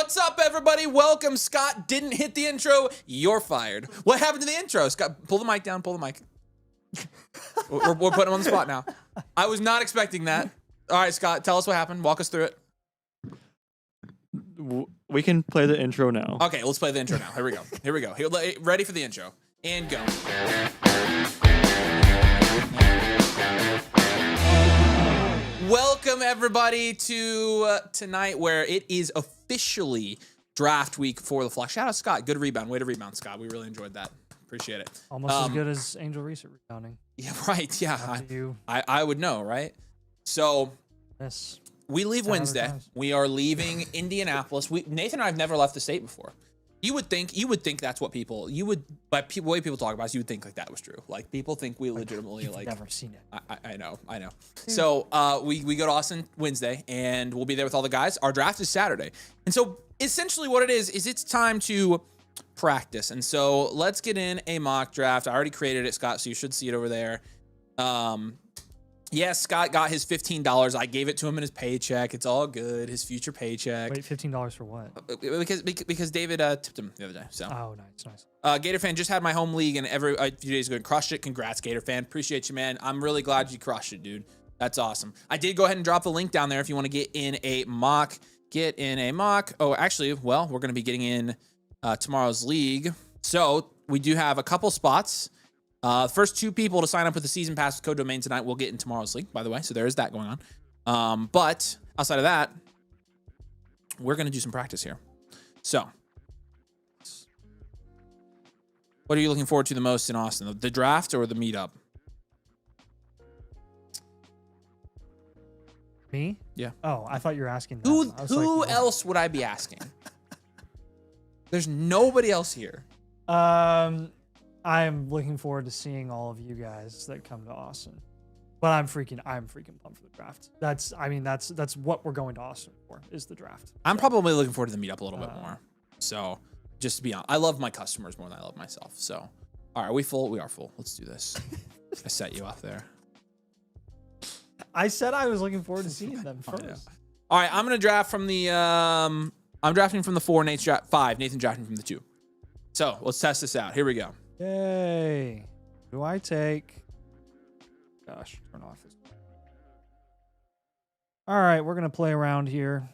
What's up, everybody? Welcome. Scott didn't hit the intro. You're fired. What happened to the intro? Scott, pull the mic down. Pull the mic. We're putting him on the spot now. I was not expecting that. All right, Scott, tell us what happened. Walk us through it. We can play the intro now. Okay, let's play the intro now. Here we go. Here we go. Ready for the intro. And go. Welcome, everybody, to tonight, where it is officially draft week for the Flock. Shout out, Scott. Good rebound. Way to rebound, Scott. We really enjoyed that. Appreciate it. Almost as good as Angel Reese at rebounding. Yeah, right. Yeah, I would know, right? So, yes. We leave Wednesday. We are leaving Indianapolis. Nathan and I have never left the state before. You would think that's what people, by the way people talk about us, you would think like that was true. Like, people think we legitimately like. Never seen it. I know. So we go to Austin Wednesday, and we'll be there with all the guys. Our draft is Saturday, and so essentially what it is it's time to practice. And so let's get in a mock draft. I already created it, Scott, so you should see it over there. Yes, Scott got his $15. I gave it to him in his paycheck. It's all good. His future paycheck. Wait, $15 for what? Because David tipped him the other day. So. Oh, nice. Gator fan just had my home league and a few days ago and crushed it. Congrats, Gator fan. Appreciate you, man. I'm really glad you crushed it, dude. That's awesome. I did go ahead and drop the link down there if you want to get in a mock. Oh, actually, well, we're going to be getting in tomorrow's league. So we do have a couple spots. First two people to sign up with the season pass with code domain tonight will get in tomorrow's league, by the way. So there is that going on. But outside of that, we're going to do some practice here. So what are you looking forward to the most in Austin? The draft or the meetup? Me? Yeah. Oh, I thought you were asking that. Who else would I be asking? There's nobody else here. I'm looking forward to seeing all of you guys that come to Austin. But I'm freaking pumped for the draft. That's what we're going to Austin for, is the draft. I'm probably looking forward to the meetup a little bit more. So just to be honest, I love my customers more than I love myself. So, all right, are we full? We are full. Let's do this. I set you off there. I said I was looking forward to seeing them first. All right, I'm going to draft from the, I'm drafting from the 4, Nate's draft 5, Nathan drafting from the 2. So let's test this out. Here we go. Yay. Do I take... Gosh, turn off this. All right, we're going to play around here.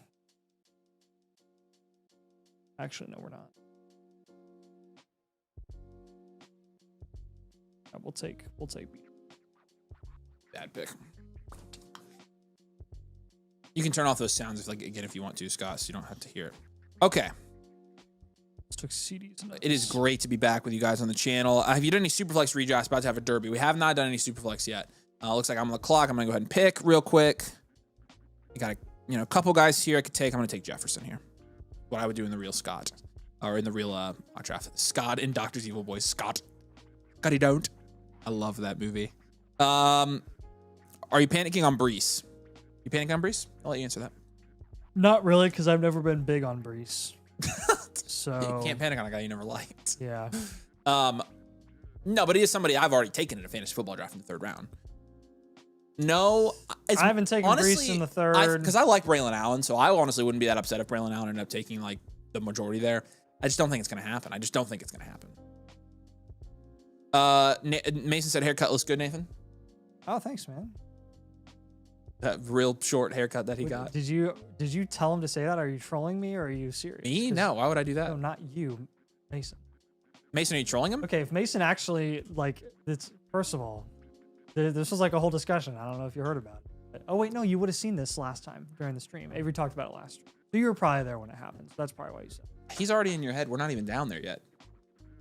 Actually, no, we're not. We'll take B. Bad pick. You can turn off those sounds if you want to, Scott, so you don't have to hear it. Okay. Took CDs. It is great to be back with you guys on the channel. Have you done any Superflex redrafts? About to have a derby. We have not done any Superflex yet. Looks like I'm on the clock. I'm gonna go ahead and pick real quick. You got a couple guys here I could take. I'm gonna take Jefferson here. What I would do in the real Scott, or in the real draft. Scott in Doctor's Evil Boys. Scott. Scotty don't. I love that movie. Are you panicking on Brees? You panicking on Brees? I'll let you answer that. Not really, because I've never been big on Brees. So you can't panic on a guy you never liked. Yeah. No, but he is somebody I've already taken in a fantasy football draft in the 3rd round. No, I haven't taken Brees in the 3rd because I like Braylon Allen, so I honestly wouldn't be that upset if Braylon Allen ended up taking like the majority there. I just don't think it's gonna happen. Mason said haircut looks good, Nathan. Oh, thanks, man. That real short haircut that he got. Did you tell him to say that? Are you trolling me or are you serious? Me? No. Why would I do that? No, not you, Mason. Mason, are you trolling him? Okay, if Mason actually first of all, this was like a whole discussion. I don't know if you heard about it. Oh wait, no, you would have seen this last time during the stream. Avery talked about it last stream. So you were probably there when it happened. So that's probably why you said it. He's already in your head. We're not even down there yet.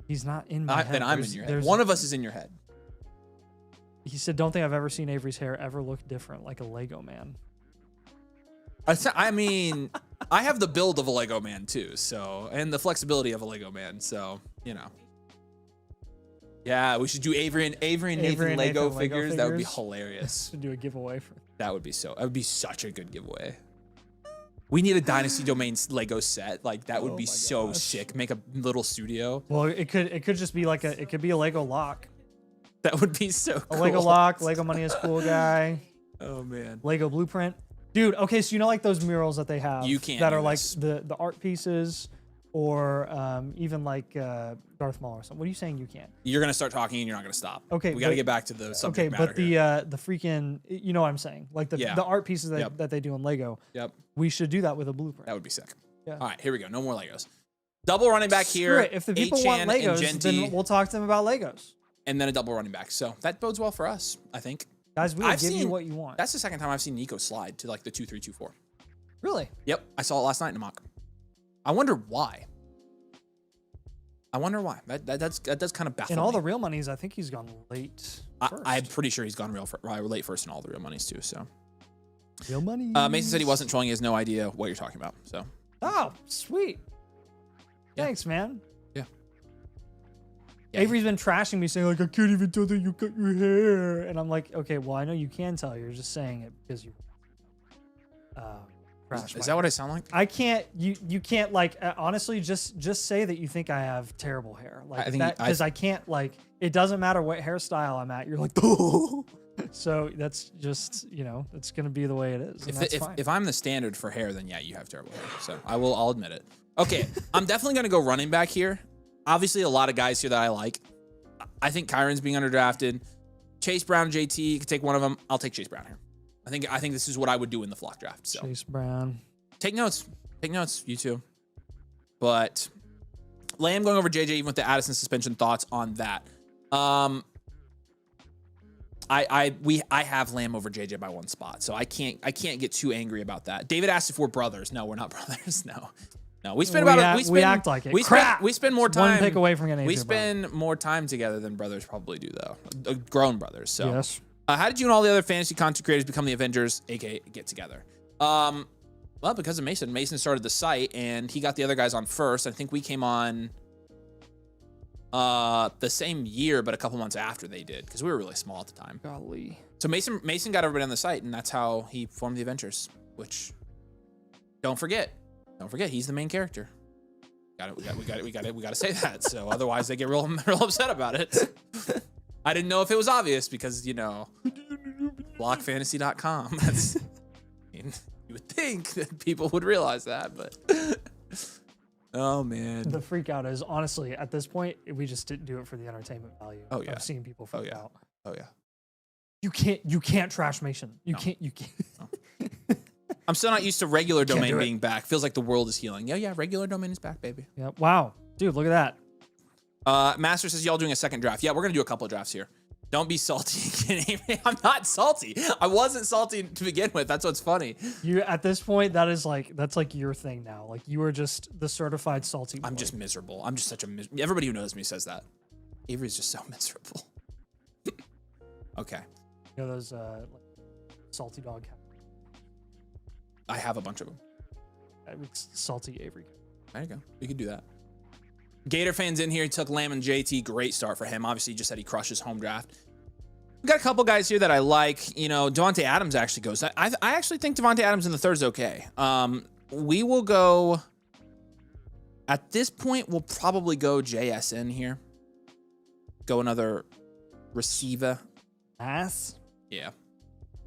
He's not in my head. Then I'm in your head. One of us is in your head. He said, don't think I've ever seen Avery's hair ever look different, like a Lego man. I mean, I have the build of a Lego man too, so, and the flexibility of a Lego man, so, Yeah, we should do Avery and Nathan Lego figures. That would be hilarious. To do a giveaway for. That would be such a good giveaway. We need a Dynasty domain Lego set. Like that would be so sick. Make a little studio. Well, it could just be like it could be a Lego lock. That would be so cool. A Lego lock, Lego Money is Cool guy. Oh man. Lego blueprint. Dude, okay, so you know like those murals that they have You can't that do are like this. the art pieces or even like Darth Maul or something. What are you saying you can't? You're gonna start talking and you're not gonna stop. Okay, we got to but- get back to the subject Okay, matter but here. the freaking you know what I'm saying? Like the Yeah. the art pieces that, Yep. that they do in Lego. Yep, We should do that with a blueprint. that would be sick. Yeah. All right, here we go. No more Legos. Double running back Screw here. it. If the people want Achan and Legos, Genty, then we'll talk to them about Legos. and then a double running back. So that bodes well for us, I think. Guys, we will I've give you seen- what you want. That's the second time I've seen Nico slide to like the 2-3-2-4. Really? Yep, I saw it last night in a mock. I wonder why. That does kind of baffle In all me. the real monies, I think he's gone late. First. I'm pretty sure he's gone late first in all the real monies too. So real money. Mason said he wasn't trolling. He has no idea what you're talking about. So Oh, sweet. Yeah. Thanks, man. Yeah. Avery's been trashing me, saying like, "I can't even tell that you cut your hair," and I'm like, "Okay, well, I know you can tell. You're just saying it because you." Trash is my that what I sound like? I can't. You can't like honestly just say that you think I have terrible hair, like I think that because I can't like. It doesn't matter what hairstyle I'm at. You're like, so that's just it's gonna be the way it is. And that's fine. If I'm the standard for hair, then yeah, you have terrible hair. So I'll admit it. Okay, I'm definitely gonna go running back here. Obviously, a lot of guys here that I like. I think Kyron's being underdrafted. Chase Brown and JT could take one of them. I'll take Chase Brown here. I think this is what I would do in the flock draft. So Chase Brown. take notes, you two. But Lamb going over JJ even with the Addison suspension. Thoughts on that? I have Lamb over JJ by one spot, so I can't get too angry about that. David asked if we're brothers. No, we're not brothers. No. We spend We act like it. We spend more time. One pick away from getting. We AJ spend more time together than brothers probably do, though. Grown brothers. So Brown. Yes. how did you and all the other fantasy content creators become the Avengers, aka get together? Well, because of Mason. Mason started the site, and he got the other guys on first. I think we came on the same year, but a couple months after they did, because we were really small at the time. Golly. So Mason got everybody on the site, and that's how he formed the Avengers. Which, don't forget, he's the main character. We got to say that. So otherwise, they get real upset about it. I didn't know if it was obvious because blockfantasy.com. That's, you would think that people would realize that, but oh man, The freak out is honestly at this point we just didn't do it for the entertainment value. Oh, yeah. Of seeing people freak out. oh yeah. You can't trash Mason. You can't. I'm still not used to regular Can't domain do it. being back. Feels like the world is healing. Yeah, regular domain is back, baby. Yep. Wow, dude, look at that. Master says y'all doing a second draft. Yeah, we're gonna do a couple of drafts here. Don't be salty. I'm not salty. I wasn't salty to begin with. That's what's funny. You at this point that's like your thing now. Like you are just the certified salty. I'm boy. just miserable. I'm just such a everybody who knows me says that. Avery's just so miserable. Okay. You know those like, salty dog. I have a bunch of them. Salty Avery. There you go. We could do that. Gator fans in here. He took Lamb and JT. Great start for him. Obviously, he just said he crushes home draft. We got a couple guys here that I like. Devontae Adams actually goes. I actually think Devontae Adams in the third is okay. We will go. At this point, we'll probably go JSN here. Go another receiver. Ass. Yeah.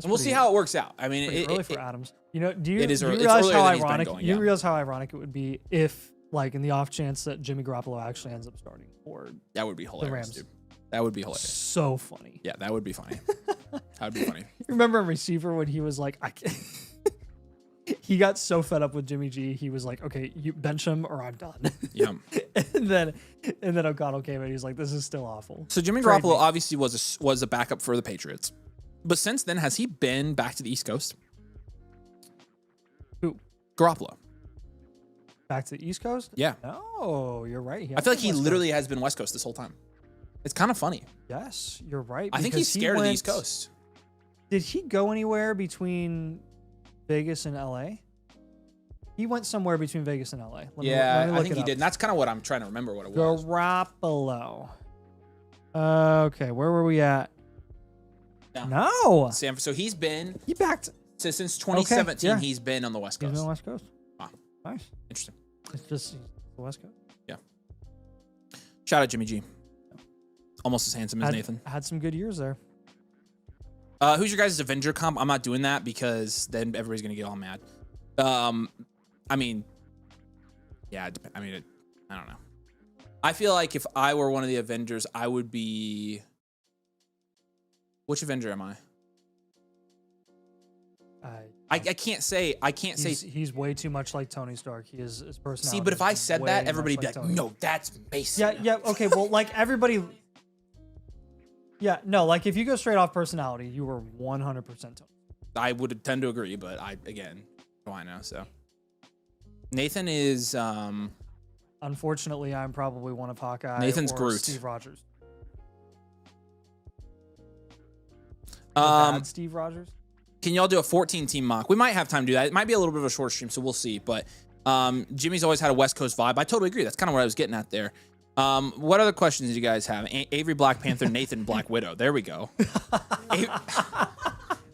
And we'll see how it works out. I mean, Early for Adams. Do you it is do you early. realize It's how earlier than he's been ironic? going, You yeah. realize how ironic it would be if, like, in the off chance that Jimmy Garoppolo actually ends up starting for that would be hilarious, Rams. dude. That would be hilarious. so funny. Yeah, that would be funny. That would be funny. You remember in receiver when he was like, I can't. He got so fed up with Jimmy G, he was like, "Okay, you bench him or I'm done." Yeah. and then O'Connell came in. He's like, "This is still awful." So Jimmy Trade Garoppolo me. obviously was a backup for the Patriots, but since then has he been back to the East Coast? Who? Garoppolo. Back to the East Coast? Yeah. No, you're right. I feel like he literally has been West Coast this whole time. It's kind of funny. Yes, you're right. I think because he's he scared of the went- East Coast. Did he go anywhere between Vegas and LA? He went somewhere between Vegas and LA. Let me I look think it he up. did. And that's kind of what I'm trying to remember what it was. Garoppolo. Okay, where were we at? No. No. So he's been He backed. since 2017. yeah. He's been on the West He's Coast. been on the West Coast. Wow. Nice. Interesting. It's just the West Coast. Shout out Jimmy G. Almost as handsome as Nathan. Had some good years there. Who's your guys' Avenger comp? I'm not doing that because then everybody's gonna get all mad. I mean, yeah. I mean, I don't know. I feel like if I were one of the Avengers, I would be. Which Avenger am I? I can't say. He's way too much like Tony Stark. His personality. See, but if I said that, everybody'd be like, Tony. "No, that's Mason." Yeah. Okay. Well, like everybody. Yeah. No. Like if you go straight off personality, you were 100% Tony. I would tend to agree, but what do I know? So Nathan is. Unfortunately, I'm probably one of Hawkeye. Nathan's or Groot. Steve Rogers. Steve Rogers. Can y'all do a 14-team mock? We might have time to do that. It might be a little bit of a short stream, so we'll see. But Jimmy's always had a West Coast vibe. I totally agree. That's kind of what I was getting at there. What other questions do you guys have? Avery Black Panther, Nathan Black Widow. There we go.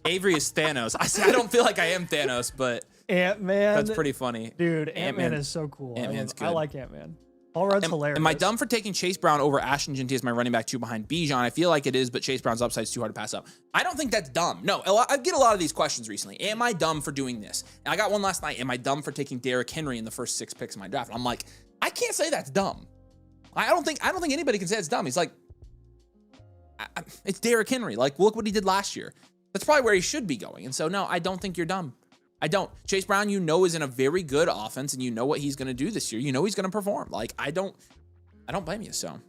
Avery is Thanos. I don't feel like I am Thanos, but Ant-Man. that's pretty funny. Dude, Ant-Man is so cool. Ant-Man's good. I like Ant-Man. Paul Rudd's hilarious. Am I dumb for taking Chase Brown over Ashton Genty as my running back 2 behind Bijan? I feel like it is, but Chase Brown's upside is too hard to pass up. I don't think that's dumb. No, I get a lot of these questions recently. Am I dumb for doing this? And I got one last night. Am I dumb for taking Derrick Henry in the first 6 picks of my draft? And I'm like, I can't say that's dumb. I don't think anybody can say it's dumb. He's like, it's Derrick Henry. Like, look what he did last year. That's probably where he should be going. And so, no, I don't think you're dumb. I don't. Chase Brown, is in a very good offense, and you know what he's going to do this year. You know he's going to perform. Like, I don't blame you. So,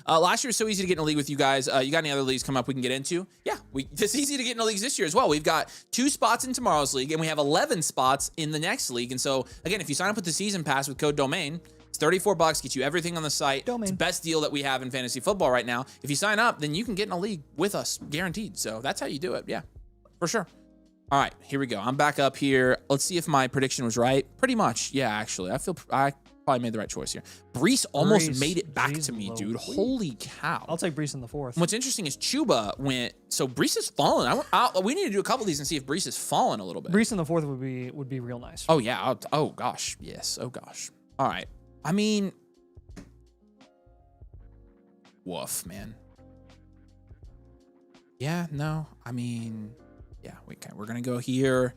last year was so easy to get in a league with you guys. You got any other leagues coming up we can get into? Yeah, it's easy to get in the leagues this year as well. We've got 2 spots in tomorrow's league, and we have 11 spots in the next league. And so, again, if you sign up with the season pass with code DOMAIN, it's $34, gets you everything on the site. It's the best deal that we have in fantasy football right now. If you sign up, then you can get in a league with us, guaranteed. So that's how you do it. Yeah, for sure. All right, here we go. I'm back up here. Let's see if my prediction was right. Pretty much. Yeah, actually. I probably made the right choice here. Brees almost made it back to me, dude. Holy cow. I'll take Brees in the 4th. And what's interesting is Chuba went. So Brees has fallen. We need to do a couple of these and see if Brees has fallen a little bit. Brees in the 4th would be real nice. Oh, yeah. Oh, gosh. Yes. Oh, gosh. All right. I mean, woof, man. Yeah, no. I mean, yeah, we're going to go here.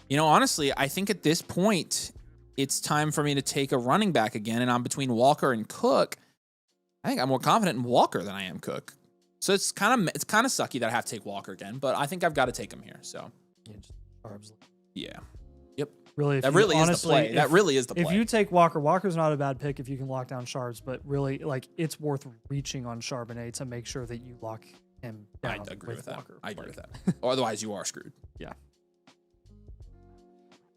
You know, honestly, I think at this point, it's time for me to take a running back again, and I'm between Walker and Cook. I think I'm more confident in Walker than I am Cook. So it's kind of sucky that I have to take Walker again, but I think I've got to take him here. So yeah. Yep. Really, that really is the play. That really is the play. If you take Walker, Walker's not a bad pick if you can lock down Sharps, but really, like, it's worth reaching on Charbonnet to make sure that you lock him down. I agree with that. Walker. I agree with that. Or otherwise, you are screwed. Yeah.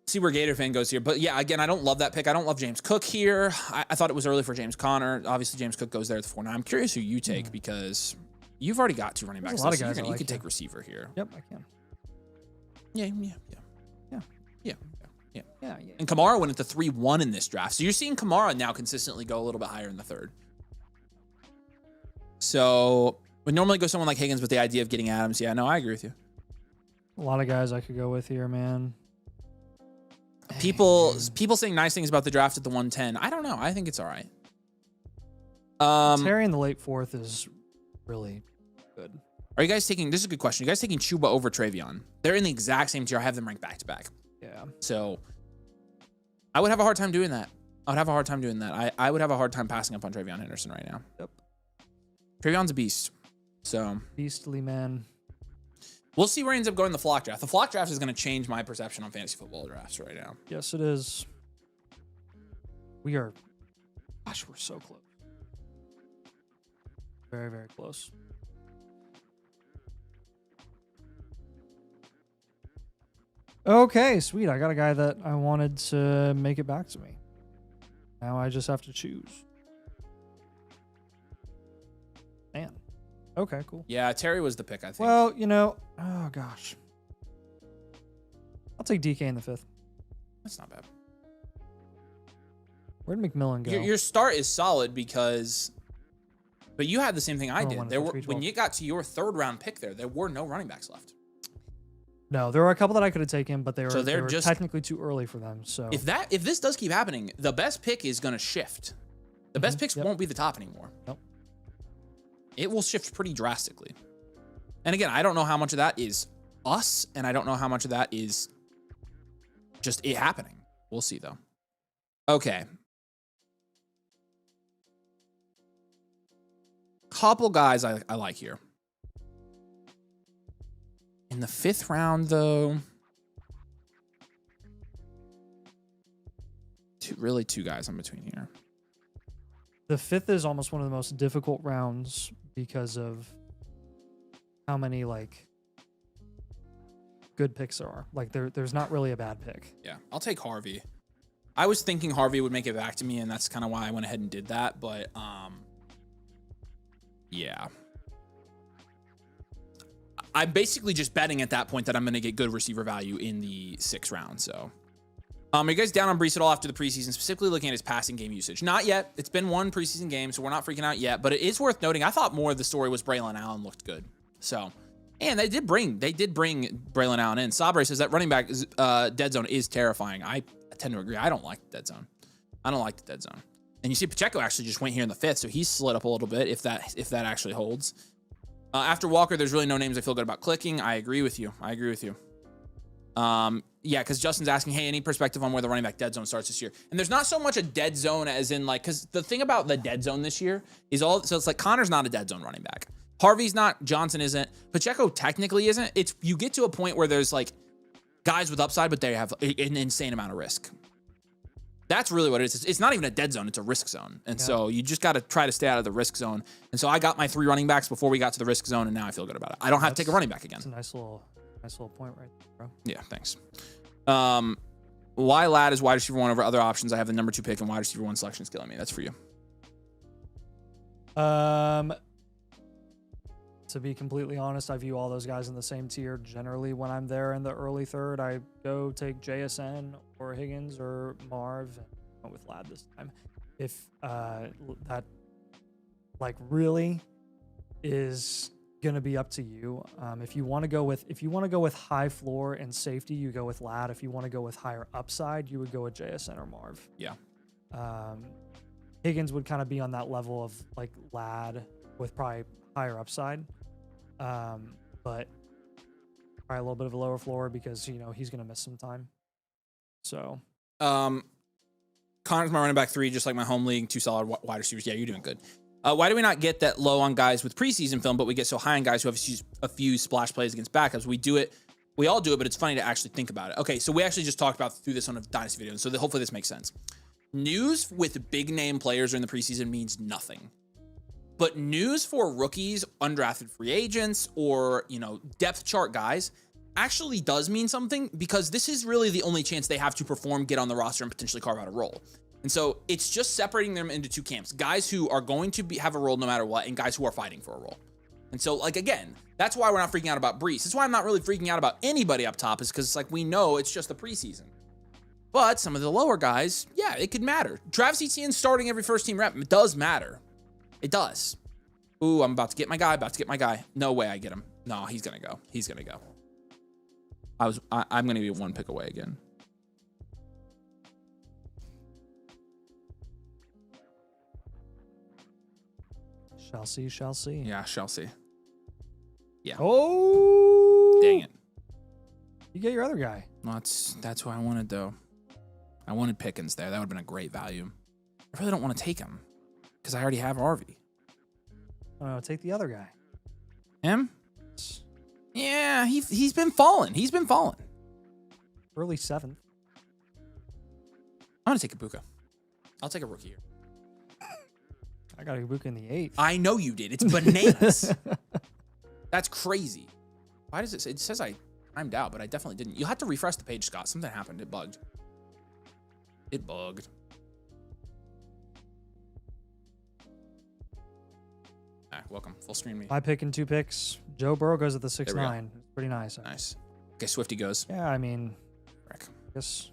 See where Gator fan goes here. But yeah, again, I don't love that pick. I don't love James Cook here. I thought it was early for James Conner. Obviously, James Cook goes there at the 4. Now, I'm curious who you take because you've already got 2 running backs. There's a lot of guys you could take receiver here. Yep, I can. Yeah. Yeah. And Kamara went at the 3-1 in this draft. So you're seeing Kamara now consistently go a little bit higher in the 3rd. So we normally go someone like Higgins with the idea of getting Adams. Yeah, no, I agree with you. A lot of guys I could go with here, man. People saying nice things about the draft at the 110. I don't know. I think it's all right. Terry in the late 4th is really good. Are you guys taking, this is a good question. Are you guys taking Chuba over Travion? They're in the exact same tier. I have them ranked back to back. Yeah. So I would have a hard time doing that. I would have a hard time passing up on Travion Henderson right now. Yep. Travion's a beast. So beastly, man. We'll see where he ends up going in the flock draft. The flock draft is going to change my perception on fantasy football drafts right now. Yes, it is. We're so close. Very, very close. Okay, sweet. I got a guy that I wanted to make it back to me. Now I just have to choose. Man. Okay, cool. Yeah, Terry was the pick, I think. Well, oh gosh. I'll take DK in the 5th. That's not bad. Where'd McMillan go? Your start is solid but you had the same thing I did. When you got to your 3rd round pick there were no running backs left. No, there were a couple that I could have taken, but they were just technically too early for them. So if this does keep happening, the best pick is going to shift. The best picks won't be the top anymore. Nope. It will shift pretty drastically. And again, I don't know how much of that is us, and I don't know how much of that is just it happening. We'll see, though. Okay. Couple guys I like here. In the 5th round, though, really two guys in between here. The 5th is almost one of the most difficult rounds because of how many like good picks there are. Like there's not really a bad pick. Yeah, I'll take Harvey. I was thinking Harvey would make it back to me, and that's kind of why I went ahead and did that. But yeah. I'm basically just betting at that point that I'm going to get good receiver value in the 6th round. So, are you guys down on Breece at all after the preseason, specifically looking at his passing game usage? Not yet. It's been one preseason game, so we're not freaking out yet. But it is worth noting, I thought more of the story was Braylon Allen looked good. So, and they did bring Braylon Allen in. Sabre says that running back dead zone is terrifying. I tend to agree. I don't like the dead zone. I don't like the dead zone. And you see Pacheco actually just went here in the 5th, so he's slid up a little bit if that actually holds. After Walker, there's really no names I feel good about clicking. I agree with you. Yeah, because Justin's asking, hey, any perspective on where the running back dead zone starts this year? And there's not so much a dead zone as in like, because the thing about the dead zone this year is so it's like Connor's not a dead zone running back. Harvey's not, Johnson isn't, Pacheco technically isn't. It's you get to a point where there's like guys with upside, but they have an insane amount of risk. That's really what it is. It's not even a dead zone. It's a risk zone. And so you just got to try to stay out of the risk zone. And so I got my 3 running backs before we got to the risk zone, and now I feel good about it. I don't have to take a running back again. That's a nice little point right there, bro. Yeah, thanks. Why Ladd is wide receiver 1 over other options? I have the number 2 pick, and wide receiver 1 selection is killing me. That's for you. To be completely honest, I view all those guys in the same tier. Generally, when I'm there in the early 3rd, I go take JSN or Higgins or Marv, and went with Ladd this time. If that really is gonna be up to you. If you want to go with high floor and safety, you go with Ladd. If you want to go with higher upside, you would go with JSN or Marv. Yeah. Higgins would kind of be on that level of like Ladd with probably higher upside. But probably a little bit of a lower floor because, he's going to miss some time. So, Connor's my running back 3, just like my home league, 2 solid wide receivers. Yeah, you're doing good. Why do we not get that low on guys with preseason film, but we get so high on guys who have a few splash plays against backups? We all do it, but it's funny to actually think about it. Okay, so we actually just talked through this on a Dynasty video, so hopefully this makes sense. News with big name players in the preseason means nothing. But news for rookies, undrafted free agents, or, depth chart guys actually does mean something, because this is really the only chance they have to perform, get on the roster, and potentially carve out a role. And so it's just separating them into 2 camps. Guys who are going to have a role no matter what, and guys who are fighting for a role. And so, again, that's why we're not freaking out about Breece. That's why I'm not really freaking out about anybody up top, is because we know it's just the preseason. But some of the lower guys, yeah, it could matter. Travis Etienne starting every first team rep, it does matter. It does. Ooh, I'm about to get my guy. No way I get him. No, he's going to go. I'm going to be 1 pick away again. Shall see. Yeah, shall see. Yeah. Oh! Dang it. You get your other guy. Well, that's who I wanted, though. I wanted Pickens there. That would have been a great value. I really don't want to take him because I already have RV. Oh, take the other guy. Him? Yeah, he's been falling. Early 7th. I'm going to take Ibuka. I'll take a rookie here. I got Ibuka in the 8th. I know you did. It's bananas. That's crazy. Why does it say? It says I timed out, but I definitely didn't. You'll have to refresh the page, Scott. Something happened. It bugged. Welcome. Full screen me. My pick and 2 picks. Joe Burrow goes at the 6'9". Pretty nice. Nice. Okay, Swifty goes. Yeah, I mean, Frick. I guess,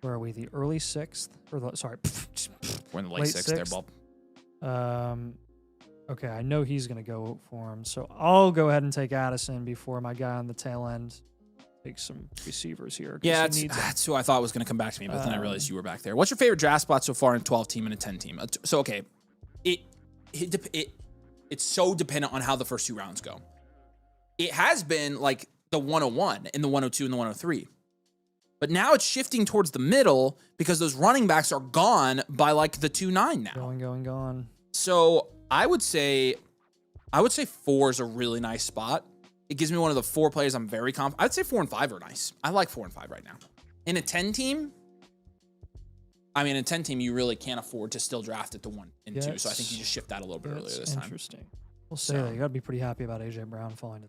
where are we? The early 6th? We're in the late 6th there, Bob. Okay, I know he's going to go for him, so I'll go ahead and take Addison before my guy on the tail end takes some receivers here. Yeah, that's who I thought was going to come back to me, but then I realized you were back there. What's your favorite draft spot so far in 12-team and a 10-team? So, okay, it It's so dependent on how the first 2 rounds go. It has been like the 101 and the 102 and the 103. But now it's shifting towards the middle because those running backs are gone by like the 2-9 now. Going. So I would say 4 is a really nice spot. It gives me one of the 4 players I'm very confident. I'd say 4 and 5 are nice. I like 4 and 5 right now. In a 10 team, in a 10 team, you really can't afford to still draft at the 1 and 2. So I think you just shift that a little bit earlier this time. Interesting. We'll say that. You got to be pretty happy about AJ Brown falling to.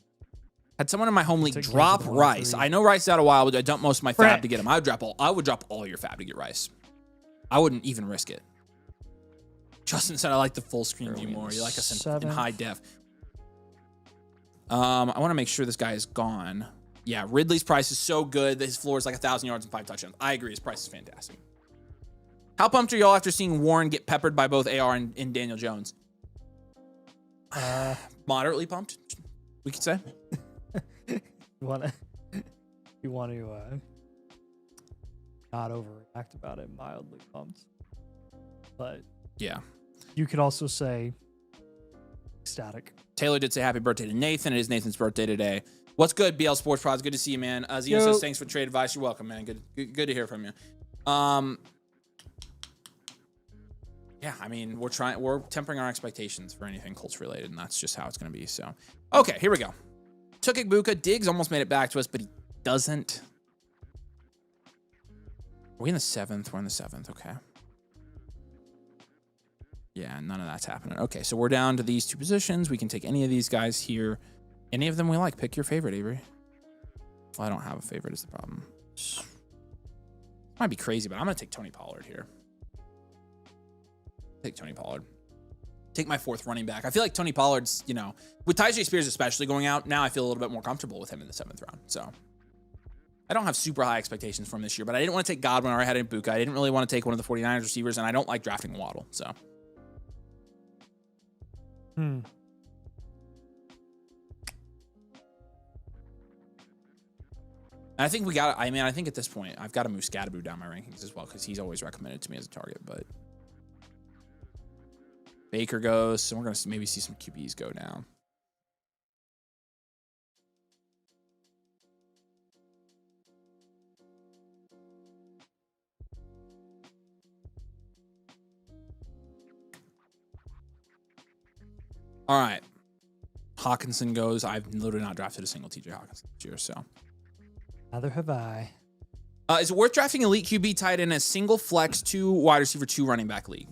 Had someone in my home league drop Rice. I know Rice out a while, but I dumped most of my fab to get him. I would drop all your fab to get Rice. I wouldn't even risk it. Justin said I like the full screen view more. You like us in high def. I want to make sure this guy is gone. Yeah, Ridley's price is so good that his floor is like 1,000 yards and 5 touchdowns. I agree. His price is fantastic. How pumped are y'all after seeing Warren get peppered by both AR and Daniel Jones? Moderately pumped, we could say. You want to not overreact about it, mildly pumped. But yeah, you could also say ecstatic. Taylor did say happy birthday to Nathan. It is Nathan's birthday today. What's good, BL Sports Prods? Good to see you, man. Zio says thanks for trade advice. You're welcome, man. Good to hear from you. Yeah, we're tempering our expectations for anything Colts related, and that's just how it's going to be. So, okay, here we go. Took Igbuka. Diggs almost made it back to us, but he doesn't. Are we in the 7th? We're in the 7th. Okay. Yeah, none of that's happening. Okay, so we're down to these 2 positions. We can take any of these guys here. Any of them we like. Pick your favorite, Avery. Well, I don't have a favorite is the problem. Might be crazy, but I'm going to take Tony Pollard here. Take Tony Pollard. Take my 4th running back. I feel like Tony Pollard's, with Tyjae Spears especially going out, now I feel a little bit more comfortable with him in the 7th round. So I don't have super high expectations for him this year, but I didn't want to take Godwin or I had Igbuka. I didn't really want to take one of the 49ers receivers, and I don't like drafting Waddle. So. I think I think at this point, I've got to move Scatterboo down my rankings as well because he's always recommended to me as a target, but Baker goes, so we're going to maybe see some QBs go down. All right. Hawkinson goes. I've literally not drafted a single TJ Hawkinson this year, so. Neither have I. Is it worth drafting elite QB tight in a single flex 2 wide receiver 2 running back league?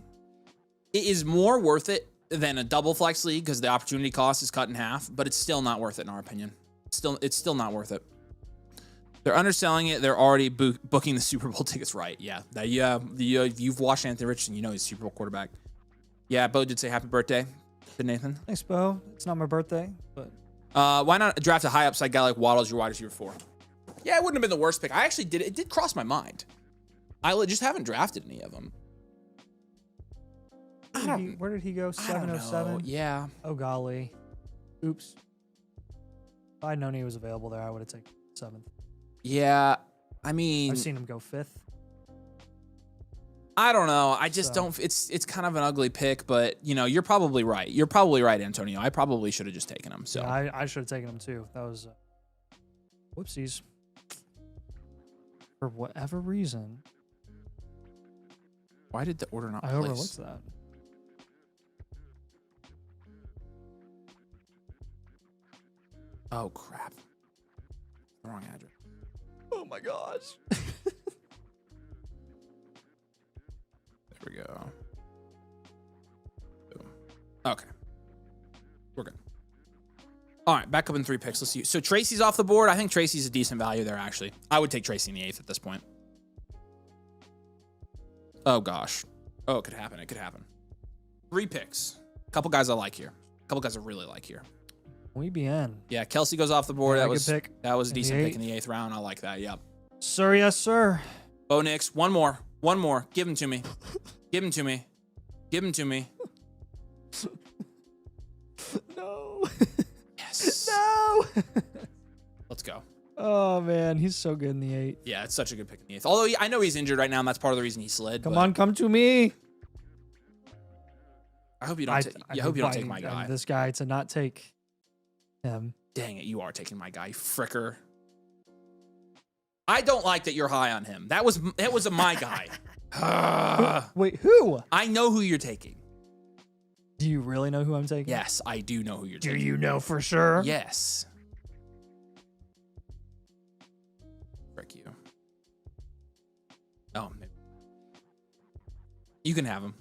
It is more worth it than a double flex league because the opportunity cost is cut in half, but it's still not worth it in our opinion. It's still not worth it. They're underselling it. They're already booking the Super Bowl tickets right. Yeah. You've watched Anthony Richardson. You know he's a Super Bowl quarterback. Yeah, Bo did say happy birthday to Nathan. Thanks, Bo. It's not my birthday, but. Why not draft a high upside guy like Waddle as your wide receiver 4? Yeah, it wouldn't have been the worst pick. I actually did. It did cross my mind. I just haven't drafted any of them. Where did he go? 707? Yeah. Oh, golly. Oops. If I'd known he was available there, I would have taken 7th. Yeah. I've seen him go 5th. I don't know. I just don't. It's kind of an ugly pick, but, you're probably right. You're probably right, Antonio. I probably should have just taken him. So yeah, I should have taken him too. That was whoopsies. For whatever reason. Why did the order not place? I overlooked that. Oh, crap. Wrong address. Oh, my gosh. There we go. Boom. Okay. We're good. All right, back up in 3 picks. Let's see. So Tracy's off the board. I think Tracy's a decent value there, actually. I would take Tracy in the 8th at this point. Oh, gosh. Oh, it could happen. It could happen. 3 picks. A couple guys I like here. A couple guys I really like here. We be in. Yeah, Kelsey goes off the board. Yeah, that was a decent pick in the 8th round. I like that. Yep. Sir, yes, sir. Bo Nix. One more. Give him to me. Give him to me. Give him to me. No. Yes. No. Let's go. Oh, man. He's so good in the 8th. Yeah, it's such a good pick in the 8th. Although I know he's injured right now, and that's part of the reason he slid. Come on, come to me. I hope you don't. I hope you don't take my guy. This guy to not take him. Dang it, you are taking my guy, you fricker. I don't like that you're high on him. That was my guy. Wait, who? I know who you're taking. Do you really know who I'm taking? Yes, I do know who you're taking. Do you know for sure? Yes. Frick you. Oh, maybe. You can have him.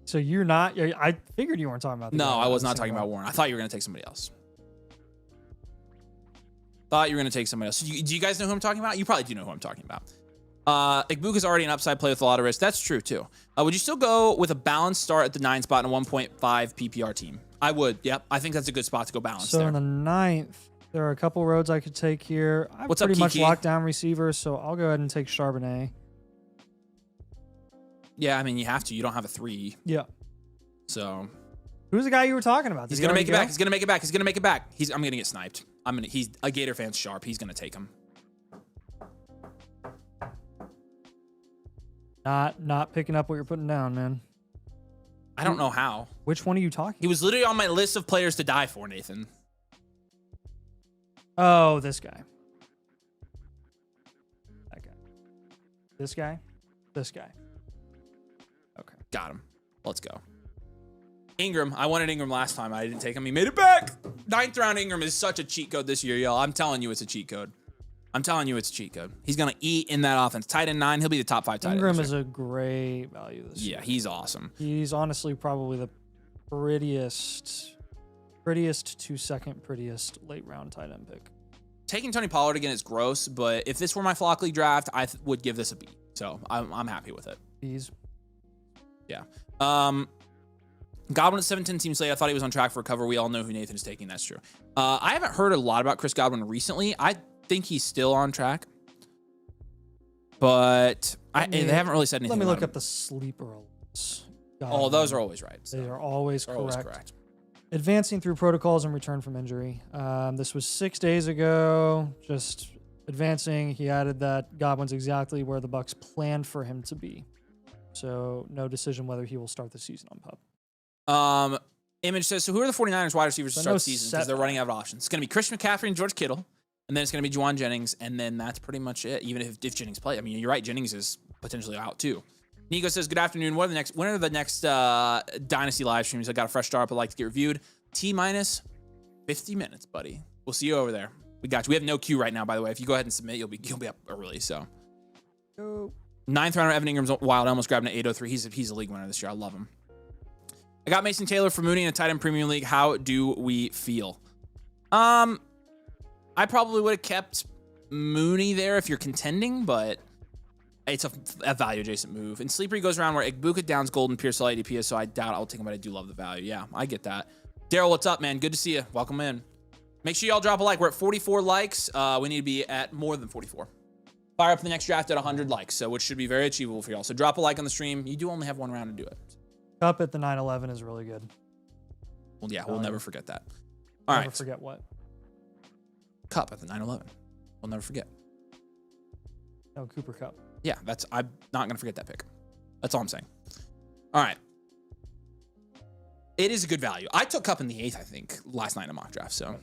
So you're not. I figured you weren't talking about. No, I was not talking about Warren. I thought you were going to take somebody else. Thought you were going to take somebody else. Do you guys know who I'm talking about? You probably do know who I'm talking about. Igbuka's already an upside play with a lot of risk. That's true, too. Would you still go with a balanced start at the 9 spot in a 1.5 PPR team? I would. Yep. I think that's a good spot to go balanced So there. in the 9th, there are a couple roads I could take here. I've What's up, pretty much Kiki? locked down receivers, so I'll go ahead and take Charbonnet. Yeah, I mean, you have to. You don't have a 3. Yeah. So Who's the guy you were talking about? he's going to make it back. He's going to make it back. He's going to make it back. I'm going to get sniped. He's a Gator fan's sharp. He's going to take him. Not picking up what you're putting down, man. I don't know how. Which one are you talking? He was literally on my list of players to die for, Nathan. Oh, this guy. That guy. This guy. This guy. Okay. Got him. Let's go. Ingram. I wanted Ingram last time. I didn't take him. He made it back. 9th round Ingram is such a cheat code this year, y'all. I'm telling you it's a cheat code. I'm telling you it's a cheat code. He's going to eat in that offense. Tight end 9. He'll be the top 5 tight end. Ingram is a great value this year. Yeah, he's awesome. He's honestly probably the prettiest to second prettiest late round tight end pick. Taking Tony Pollard again is gross, but if this were my Flock League draft, I would give this a B. So I'm happy with it. B's. Yeah. Godwin at 7-10 seems late. I thought he was on track for a cover. We all know who Nathan is taking. That's true. I haven't heard a lot about Chris Godwin recently. I think he's still on track, but they haven't really said anything. Let me look him. up the sleeper alerts. Oh, those are always right. So They are always they're correct. always correct. Advancing through protocols and return from injury. This was 6 days ago. Just advancing. He added that Godwin's exactly where the Bucs planned for him to be. So no decision whether he will start the season on PUP. Image says, so who are the 49ers wide receivers to So start no the season? Because they're running out of options. It's going to be Christian McCaffrey and George Kittle, and then it's going to be Juwan Jennings, and then that's pretty much it. Even if Jennings play, I mean, you're right, Jennings is potentially out too. Nico says, good afternoon. When are the next Dynasty live streams? I got a fresh start, but I'd like to get reviewed. T-minus 50 minutes, buddy. We'll see you over there. We got you. We have no queue right now, by the way. If you go ahead and submit, you'll be up early. So, 9th rounder Evan Ingram's wild. I almost grabbed him at 803. He's a league winner this year. I love him. I got Mason Taylor for Mooney in a tight end premium league. How do we feel? I probably would have kept Mooney there if you're contending, but it's a value adjacent move. And Sleeper goes around where Igbuka downs Golden Pierce ADP, so I doubt I'll take him, but I do love the value. Yeah, I get that. Daryl, what's up, man? Good to see you. Welcome in. Make sure y'all drop a like. We're at 44 likes. We need to be at more than 44. Fire up the next draft at 100 likes, so which should be very achievable for y'all. So drop a like on the stream. You do only have one round to do it. Up at the 9-11 is really good. Well, yeah, we'll never forget that. All Never right. forget what? Cup at the 9/11. We'll never forget. No, Cooper Cup. Yeah, I'm not gonna forget that pick. That's all I'm saying. All right. It is a good value. I took Cup in the 8th, I think, last night in a mock draft. So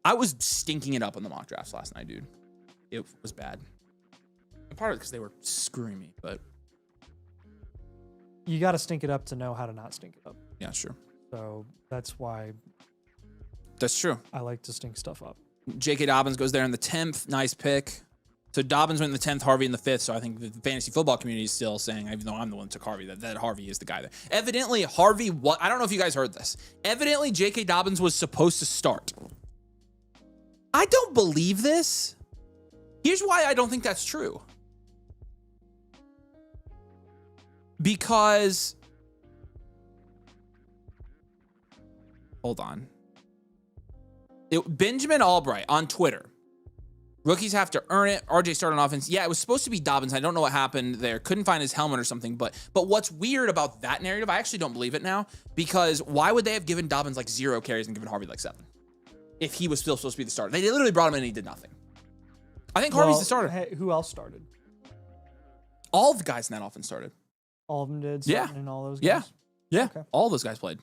I was stinking it up in the mock drafts last night, dude. It was bad. And part of it because they were screwing me, but You got to stink it up to know how to not stink it up. yeah, sure. So that's why That's true. I like to stink stuff up. J.K. Dobbins goes there in the 10th. Nice pick. So Dobbins went in the 10th, Harvey in the 5th. So I think the fantasy football community is still saying, even though I'm the one that took Harvey, that Harvey is the guy there. Evidently, Harvey, I don't know if you guys heard this. Evidently, J.K. Dobbins was supposed to start. I don't believe this. Here's why I don't think that's true. Because, hold on. Benjamin Albright on Twitter. Rookies have to earn it. RJ started on offense. Yeah, it was supposed to be Dobbins. I don't know what happened there. Couldn't find his helmet or something. But what's weird about that narrative, I actually don't believe it now. Because why would they have given Dobbins like 0 carries and given Harvey like 7? If he was still supposed to be the starter. They literally brought him in and he did nothing. I think Harvey's the starter. Hey, who else started? All of the guys in that offense started. All of them did. Yeah. And all those Yeah. guys? Yeah. Okay. All those guys played.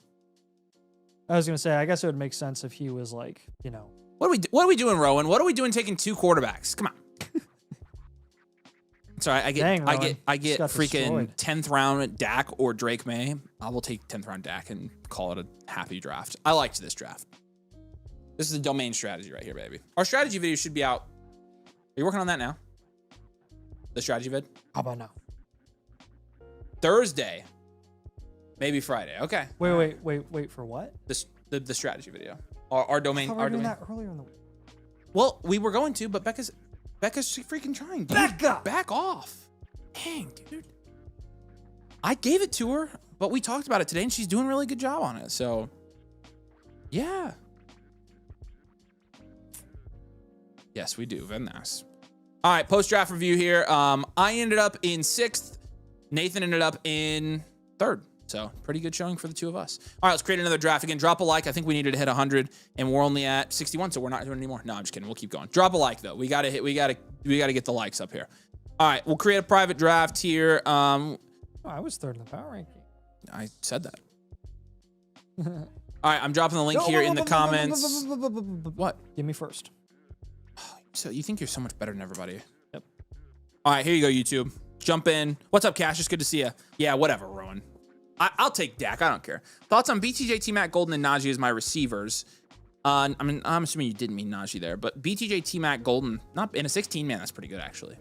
I was gonna say, I guess it would make sense if he was like, you know. What are we doing, Rowan? What are we doing taking 2 quarterbacks? Come on. Sorry, I get freaking 10th round Dak or Drake May. I will take 10th round Dak and call it a happy draft. I liked this draft. This is a domain strategy right here, baby. Our strategy video should be out. Are you working on that now? The strategy vid? How about now? Thursday. Maybe Friday. Okay. Wait for what? The strategy video. Our domain. I thought we were doing that earlier in the week. Well, we were going to, but Becca's freaking trying. Dude. Back off. Dang, dude. I gave it to her, but we talked about it today, and she's doing a really good job on it. So, yeah. Yes, we do. Very nice. All right, post-draft review here. I ended up in 6th. Nathan ended up in 3rd. So pretty good showing for the 2 of us. All right, let's create another draft again. Drop a like. I think we needed to hit 100, and we're only at 61, so we're not doing it anymore. No, I'm just kidding. We'll keep going. Drop a like though. We gotta get the likes up here. All right, we'll create a private draft here. I was 3rd in the power ranking. I said that. All right, I'm dropping the link here in the comments. What? Give me first. So you think you're so much better than everybody? Yep. All right, here you go, YouTube. Jump in. What's up, Cash? It's good to see you. Yeah, whatever, Rowan. I'll take Dak. I don't care. Thoughts on BTJ, T-Mac, Golden, and Najee as my receivers? I mean, I'm assuming you didn't mean Najee there, but BTJ, T-Mac, Golden, not in a 16 man. That's pretty good actually.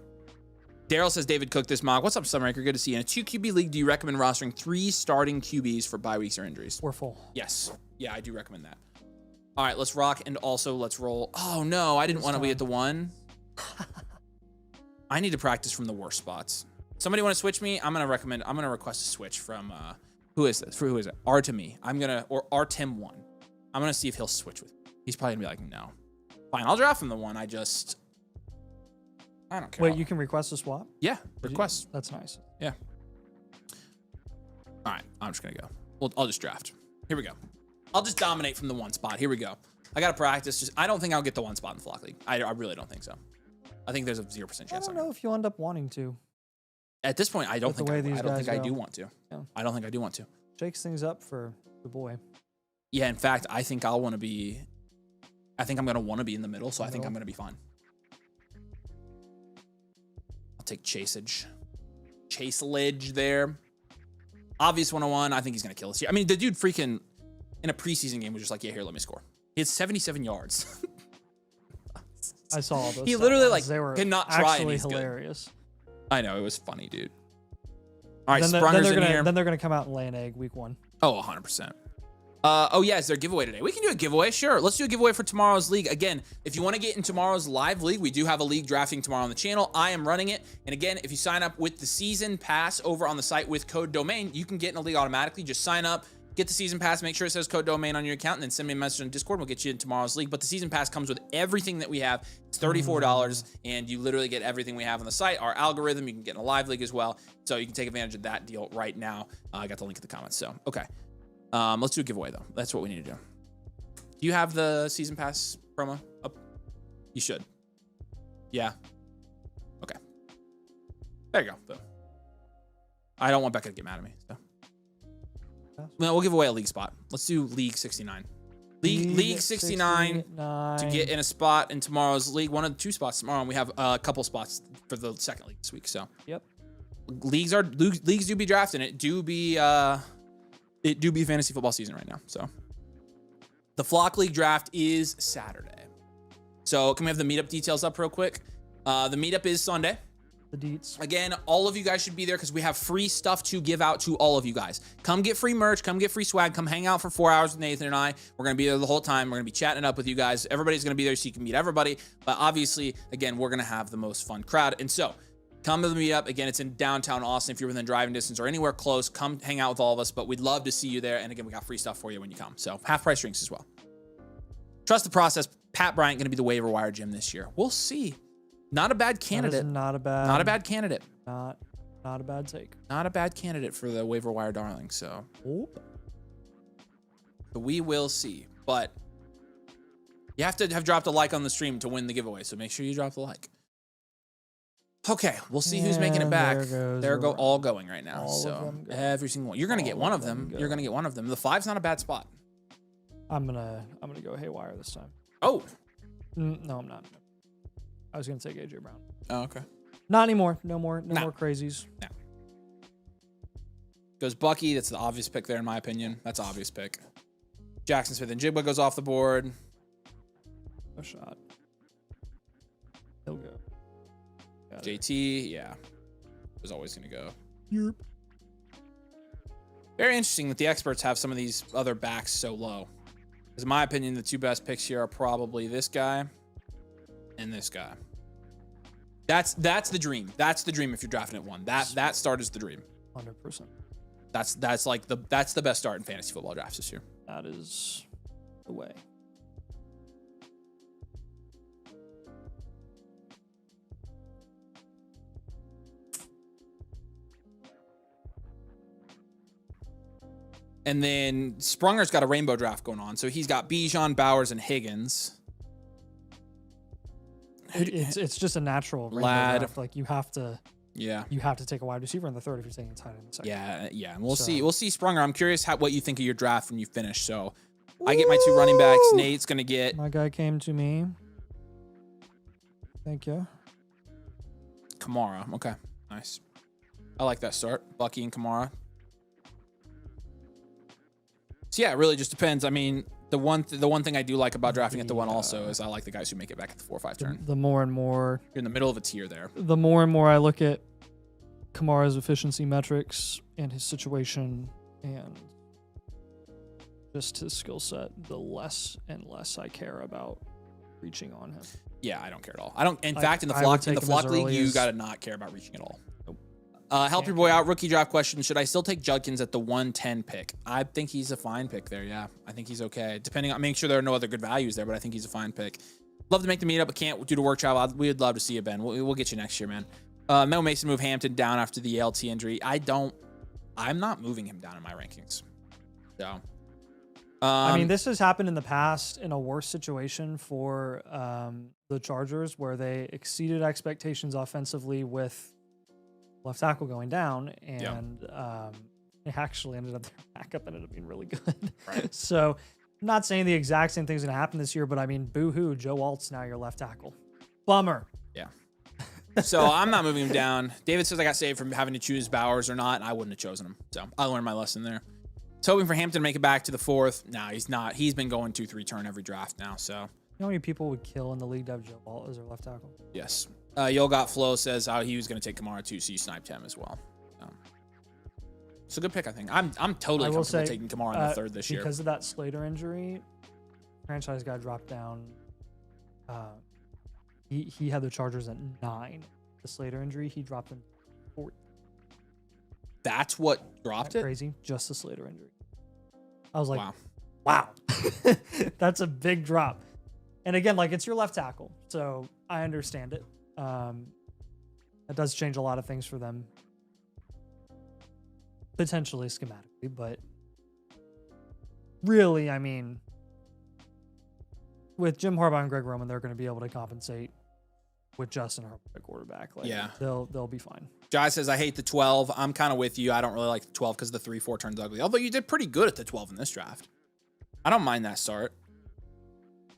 Daryl says David Cook this mock. What's up, Sunraker? Good to see you. In a 2 QB league, do you recommend rostering 3 starting QBs for bye weeks or injuries? We're full. Yes. Yeah, I do recommend that. All right, let's rock and also let's roll. Oh no, I didn't want to be at the 1. I need to practice from the worst spots. Somebody want to switch me? I'm gonna request a switch from who is this? Who is it? Artemi. Or Artem1. I'm gonna see if he'll switch with me. He's probably gonna be like, no. Fine, I'll draft from the 1. I don't care. Wait, you can request a swap? Yeah, request. That's nice. Yeah. All right, I'm just gonna go. Well, I'll just draft. Here we go. I'll just dominate from the 1 spot. Here we go. I gotta practice. I don't think I'll get the 1 spot in the Flock League. I really don't think so. I think there's a 0% chance. I don't know if you'll end up wanting to. At this point, I don't think I do want to. Yeah. I don't think I do want to. Shakes things up for the boy. Yeah, in fact, I think I'm going to want to be in the middle, so I think I'm going to be fine. I'll take Chaseage there. Obvious 101. I think he's going to kill us here. I mean, the dude freaking in a preseason game was just like, yeah, here, let me score. He had 77 yards. I saw all those. He literally they were cannot try. Actually hilarious. Good. I know, it was funny, dude. All right, then Sprunger's in here. Then they're gonna come out and lay an egg week 1. Oh, 100%. Oh yeah, is there a giveaway today? We can do a giveaway, sure. Let's do a giveaway for tomorrow's league. Again, if you want to get in tomorrow's live league, we do have a league drafting tomorrow on the channel. I am running it. And again, if you sign up with the season pass over on the site with code domain, you can get in a league automatically. Just sign up, get the season pass, make sure it says code domain on your account, and then send me a message on Discord. We'll get you in tomorrow's league. But the season pass comes with everything that we have. It's $34, and you literally get everything we have on the site. Our algorithm, you can get in a live league as well. So you can take advantage of that deal right now. I got the link in the comments. So, okay. Let's do a giveaway, though. That's what we need to do. Do you have the season pass promo up? You should. Yeah. Okay. There you go. Boom. I don't want Becca to get mad at me. So. No, we'll give away a league spot. Let's do League 69. League 69 to get in a spot in tomorrow's league. 1 of the 2 spots tomorrow, and we have a couple spots for the second league this week. So, yep. Leagues do be drafting. It do be fantasy football season right now. So, the Flock League draft is Saturday. So, can we have the meetup details up real quick? The meetup is Sunday. The deets. Again, all of you guys should be there because we have free stuff to give out to all of you guys. Come get free merch. Come get free swag. Come hang out for 4 hours with Nathan and I. We're going to be there the whole time. We're going to be chatting it up with you guys. Everybody's going to be there so you can meet everybody. But obviously, again, we're going to have the most fun crowd. And so, come to the meetup. Again, it's in downtown Austin. If you're within driving distance or anywhere close, come hang out with all of us. But we'd love to see you there. And again, we got free stuff for you when you come. So, half-price drinks as well. Trust the process. Pat Bryant going to be the waiver wire gym this year. We'll see. Not a bad candidate. Not a bad candidate. Not a bad take. Not a bad candidate for the waiver wire darling. So we will see. But you have to have dropped a like on the stream to win the giveaway. So make sure you drop the like. Okay, we'll see who's making it back. They're all going right now. So every single one. You're gonna get one of them. You're gonna get one of them. The 5's not a bad spot. I'm gonna go haywire this time. Oh. No, I'm not. I was gonna take AJ Brown. Oh, okay. Not anymore. No more crazies. No. Goes Bucky. That's the obvious pick there, in my opinion. That's an obvious pick. Jackson Smith and Jigba goes off the board. No shot. He'll go. Got it. JT, yeah. Was always going to go. Yep. Very interesting that the experts have some of these other backs so low. Because in my opinion, the two best picks here are probably this guy and this guy. That's the dream. That's the dream if you're drafting at 1. That start is the dream. 100%. That's the best start in fantasy football drafts this year. That is the way. And then Sprunger's got a rainbow draft going on. So he's got Bijan, Bowers, and Higgins. It's just a natural rainbow draft. Like you have to take a wide receiver in the 3rd if you're taking a tight end in the 2nd. Yeah. And we'll see Sprunger. I'm curious what you think of your draft when you finish. So I get my 2 running backs. Nate's gonna get my guy came to me. Thank you. Kamara. Okay, nice. I like that start. Bucky and Kamara. So yeah, it really just depends. I mean, the one thing I do like about drafting at the 1 also is I like the guys who make it back at the 4 or 5 turn. The more and more You're in the middle of a tier there. The more and more I look at Kamara's efficiency metrics and his situation and just his skill set, the less and less I care about reaching on him. Yeah, I don't care at all. I don't. In fact, in the flock league, you got to not care about reaching at all. Nope. Help your boy out. Rookie draft question: should I still take Judkins at the 110 pick? I think he's a fine pick there. Yeah, I think he's okay. Depending on, make sure there are no other good values there, but I think he's a fine pick. Love to make the meetup, but can't due to work travel. We'd love to see you, Ben. We'll get you next year, man. Mel Mason move Hampton down after the LT injury. I'm not moving him down in my rankings. So. I mean, this has happened in the past in a worse situation for the Chargers where they exceeded expectations offensively with left tackle going down, and it actually ended up their backup ended up being really good. Right. So, I'm not saying the exact same thing's going to happen this year, but I mean, boo-hoo, Joe Alt's now your left tackle. Bummer. Yeah. So I'm not moving him down. David says I got saved from having to choose Bowers or not, and I wouldn't have chosen him. So I learned my lesson there. It's hoping for Hampton to make it back to the 4th. No, he's not. He's been going 2-3 turn every draft now. So you know how many people would kill in the league to have Joe Alt as their left tackle? yes. Yo Got Flow says he was going to take Kamara too, so you sniped him as well. It's a good pick, I think. I'm totally comfortable taking Kamara in the 3rd this year. Because of that Slater injury, franchise guy dropped down. He had the Chargers at 9. The Slater injury, he dropped them 4. That's what dropped it? Crazy. Just the Slater injury. I was like, wow. That's a big drop. And again, like, it's your left tackle, so I understand it. That does change a lot of things for them, potentially schematically, but really, I mean, with Jim Harbaugh and Greg Roman, they're going to be able to compensate with Justin Herbert at quarterback. Like, yeah, they'll be fine. Jai says I hate the 12. I'm kind of with you. I don't really like the 12 because the 3-4 turns ugly. Although you did pretty good at the 12 in this draft. I don't mind that start.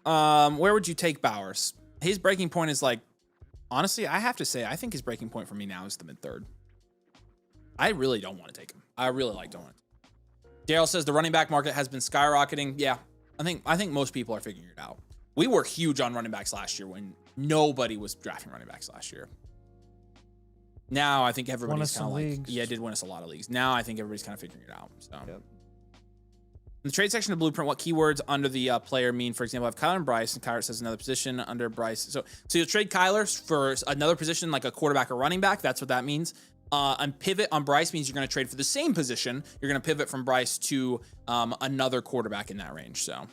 Where would you take Bowers? His breaking point is like, honestly, I have to say, I think his breaking point for me now is the mid-3rd. I really don't want to take him. I really don't want to. Daryl says the running back market has been skyrocketing. Yeah, I think most people are figuring it out. We were huge on running backs last year when nobody was drafting running backs last year. Now I think everybody's kind of like, yeah, it did win us a lot of leagues. Now I think everybody's kind of figuring it out. So. Yep. In the trade section of Blueprint, what keywords under the player mean? For example, I have Kyler and Bryce, and Kyler says another position under Bryce. So you'll trade Kyler for another position, like a quarterback or running back. That's what that means. And pivot on Bryce means you're going to trade for the same position. You're going to pivot from Bryce to another quarterback in that range. So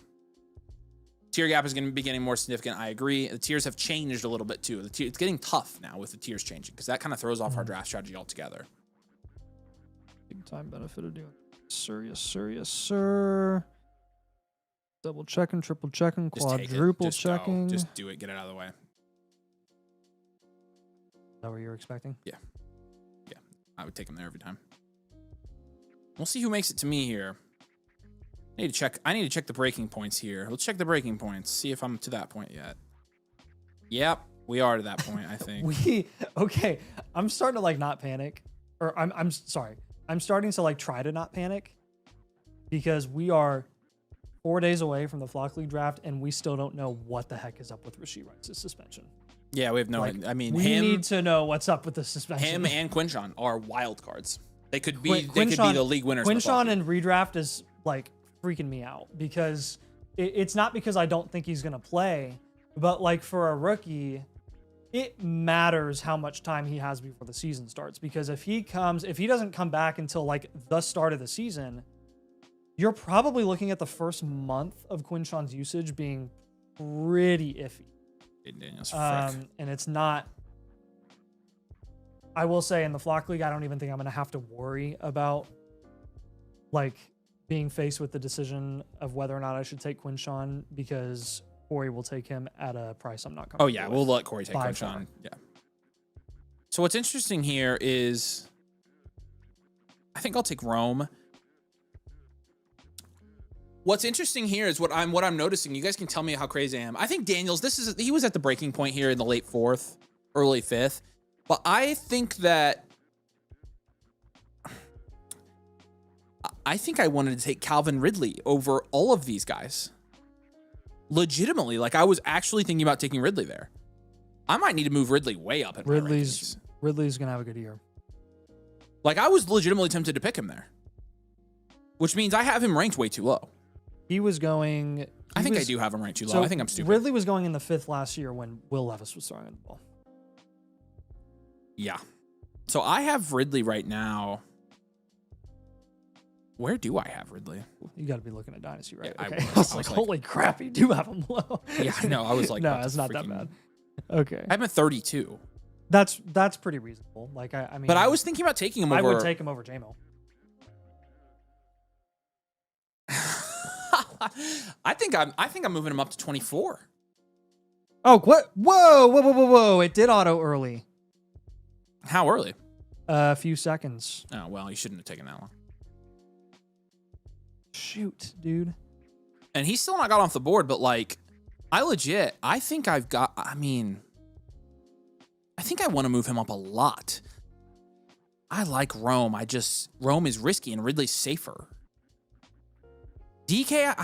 tier gap is going to be getting more significant. I agree. The tiers have changed a little bit too. It's getting tough now with the tiers changing because that kind of throws off our draft strategy altogether. Big time benefit of doing it. Sir, yes, sir, yes, sir. Double checking, triple checking, quadruple checking. Just do it. Get it out of the way. Is that what you were expecting? Yeah. I would take him there every time. We'll see who makes it to me here. I need to check the breaking points here. Let's check the breaking points. See if I'm to that point yet. Yep, we are to that point, I think. Okay. I'm starting to like not panic. Or I'm sorry. I'm starting to like try to not panic because we are 4 days away from the Flock League draft and we still don't know what the heck is up with Rashee Rice's suspension. Yeah, we have no. I mean, we need to know what's up with the suspension. Him and Quinshon are wild cards. They could be. They could be the league winners. Quinshon and redraft is like freaking me out because it's not because I don't think he's gonna play, but like for a rookie, it matters how much time he has before the season starts. Because if he doesn't come back until like the start of the season, you're probably looking at the first month of Quinshon's usage being pretty iffy. And it's not. I will say in the Flock League, I don't even think I'm going to have to worry about like being faced with the decision of whether or not I should take Quinshon because Corey will take him at a price I'm not comfortable with. Oh yeah, we'll let Corey take Quinshon. Yeah. So what's interesting here is, I think I'll take Rome. What's interesting here is what I'm noticing. You guys can tell me how crazy I am. I think Daniels, he was at the breaking point here in the late 4th, early 5th. But I think I wanted to take Calvin Ridley over all of these guys. Legitimately, like I was actually thinking about taking Ridley there. I might need to move Ridley way up in my rankings. Ridley's gonna have a good year. Like I was legitimately tempted to pick him there, which means I have him ranked way too low. He was going. I think I do have him ranked too low. So I think I'm stupid. Ridley was going in the 5th last year when Will Levis was throwing the ball. Yeah. So I have Ridley right now. Where do I have Ridley? You got to be looking at Dynasty, right? Yeah, okay. I was like, holy crap, you do have him low. Yeah, I know. I was like, no, it's not that bad. Okay. I have him at 32. That's pretty reasonable. Like I mean, but I was thinking about taking him over. I would take him over JMO. I think I'm moving him up to 24. Oh, what? Whoa. It did auto early. How early? A few seconds. Oh, well, you shouldn't have taken that long. Shoot, dude. And he's still not got off the board, but like, I think I want to move him up a lot. I like Rome. Rome is risky and Ridley's safer. DK,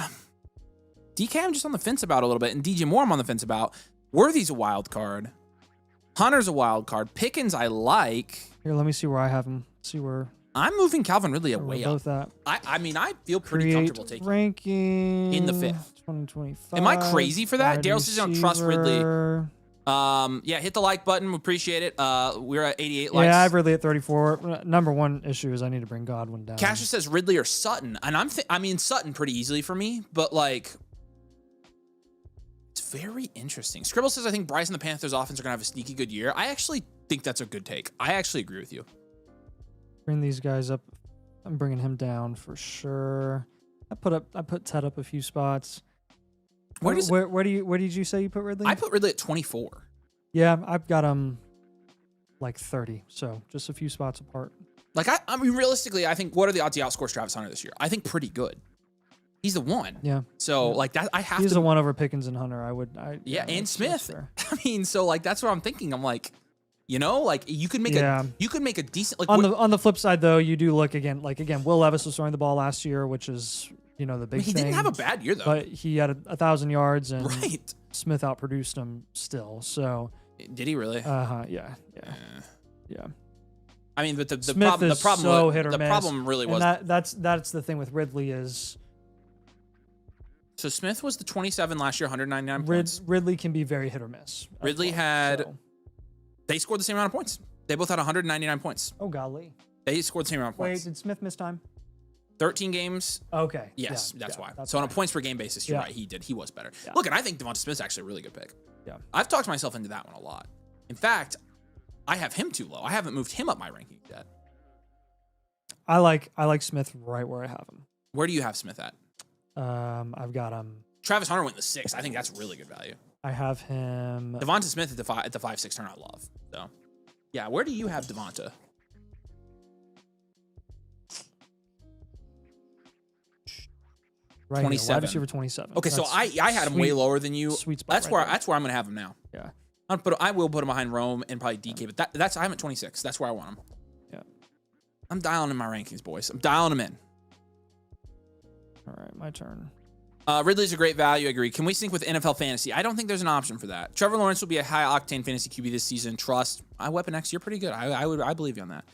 I'm just on the fence about a little bit, and DJ Moore I'm on the fence about. Worthy's a wild card. Hunter's a wild card. Pickens I like. Here, let me see where I have him. See where I'm moving Calvin Ridley way up. That. I mean, I feel pretty comfortable taking ranking in the 5th. 2025. Am I crazy for that? Daryl says you don't trust Ridley. Yeah, hit the like button. We appreciate it. We're at 88 likes. Yeah, I have Ridley at 34. Number one issue is I need to bring Godwin down. Cassius says Ridley or Sutton, and I mean Sutton pretty easily for me, but like it's very interesting. Scribble says I think Bryce and the Panthers offense are gonna have a sneaky good year. I actually think that's a good take. I actually agree with you. Bring these guys up. I'm bringing him down for sure. I put Ted up a few spots. Where did you say you put Ridley? I put Ridley at 24. Yeah, I've got him like 30, so just a few spots apart. Like I mean, realistically, I think what are the odds he outscores Travis Hunter this year? I think pretty good. He's the one. Yeah. So like that, I have He's to. the one over Pickens and Hunter. And Smith. I mean, so like that's what I'm thinking. I'm like, you know, like you could make a decent like on the flip side though, you do look again. Will Levis was throwing the ball last year, which is the big thing. He didn't have a bad year though. But he had 1,000 yards and right. Smith outproduced him still. So did he really? Yeah. I mean, but the problem really was that's the thing with Ridley is. So Smith was the 27 last year, 199 points. Ridley can be very hit or miss. Ridley they scored the same amount of points. They both had 199 points. Oh golly. They scored the same amount of points. Wait, did Smith miss time? 13 games. Okay. Yes, that's why. That's so on a points per game basis, you're right. He was better. Yeah. Look, and I think Devonta Smith's actually a really good pick. Yeah. I've talked myself into that one a lot. In fact, I have him too low. I haven't moved him up my rankings yet. I like Smith right where I have him. Where do you have Smith at? I've got him. Travis Hunter went the 6th. I think that's really good value. I have him. Devonta Smith at the 5-6 turn I love. So, yeah, where do you have Devonta? Right here, 27. wide receiver 27. Okay, so That's I had him way lower than you. Sweet spot. That's right where there. that's where I'm gonna have him now. Yeah. I will put him behind Rome and probably DK, but that's I'm at 26. That's where I want him. Yeah. I'm dialing in my rankings, boys. I'm dialing them in. All right, my turn. Ridley's a great value. I agree. Can we sync with NFL fantasy? I don't think there's an option for that. Trevor Lawrence will be a high octane fantasy QB this season. Trust. Weapon X, you're pretty good. I believe you on that.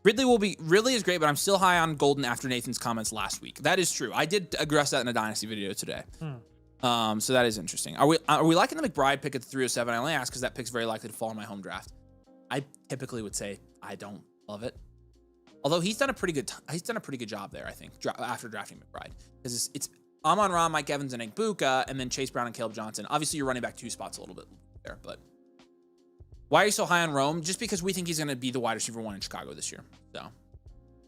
Ridley is great, but I'm still high on Golden after Nathan's comments last week. That is true. I did address that in a Dynasty video today. So that is interesting. Are we liking the McBride pick at the 307? I only ask because that pick's very likely to fall in my home draft. I typically would say I don't love it. Although he's done a pretty good job there, I think, after drafting McBride. Because it's Amon-Ra, Mike Evans, and Igbuka, and then Chase Brown and Caleb Johnson. Obviously, you're running back 2 spots a little bit there, but why are you so high on Rome? Just because we think he's going to be the wide receiver 1 in Chicago this year. So